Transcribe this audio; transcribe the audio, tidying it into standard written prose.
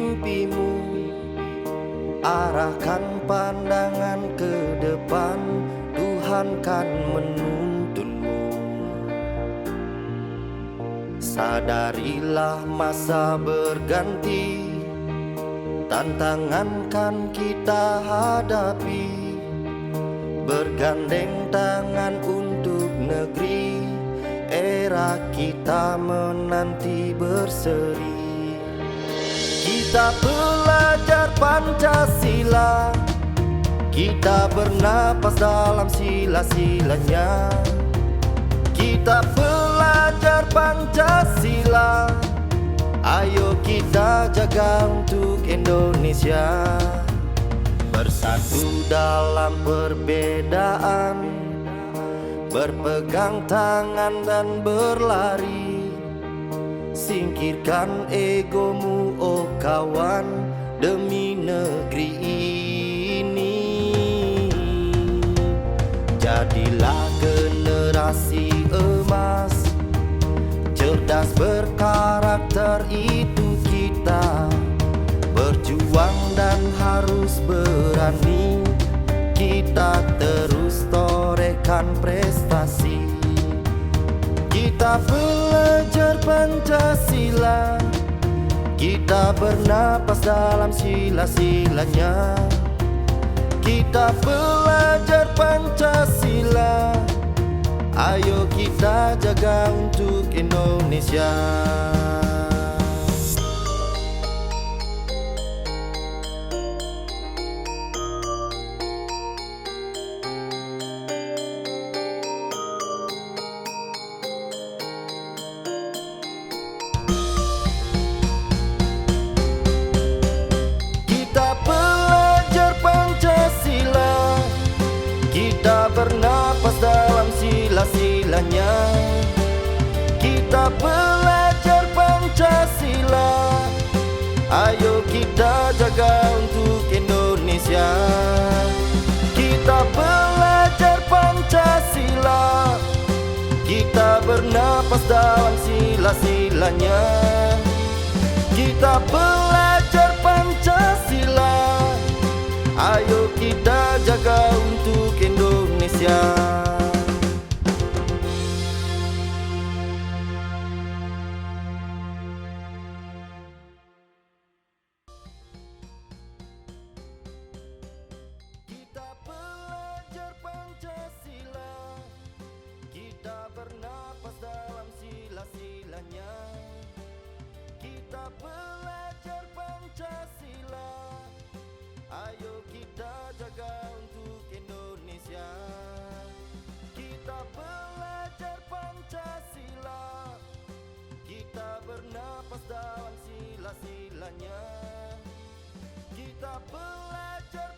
mimpimu, arahkan pandangan ke depan, Tuhan kan menuntunmu. Sadarilah masa berganti, tantangan kan kita hadapi, bergandeng tangan untuk negeri, era kita menanti berseri. Kita belajar Pancasila, kita bernapas dalam sila-silanya. Kita belajar Pancasila, ayo kita jaga untuk Indonesia. Bersatu dalam perbedaan, berpegang tangan dan berlari. Singkirkan egomu oh kawan, demi negeri ini. Jadilah generasi emas, cerdas berkarakter itu kita. Berjuang dan harus berani, kita terus torehkan prestasi. Kita belajar Pancasila, kita bernapas dalam sila-silanya. Kita belajar Pancasila, ayo kita jaga untuk Indonesia. Kita bernapas dalam sila-silanya. Kita belajar Pancasila, ayo kita jaga untuk Indonesia. Kita belajar Pancasila, kita bernapas dalam sila-silanya. Kita belajar Pancasila, ayo kita jaga untuk Indonesia. Kita belajar Pancasila, kita bernapas dalam sila-silanya. Kita belajar Pancasila, ayo kita jaga untuk Indonesia. Kita belajar Pancasila, kita bernapas dalam sila-silanya. Kita belajar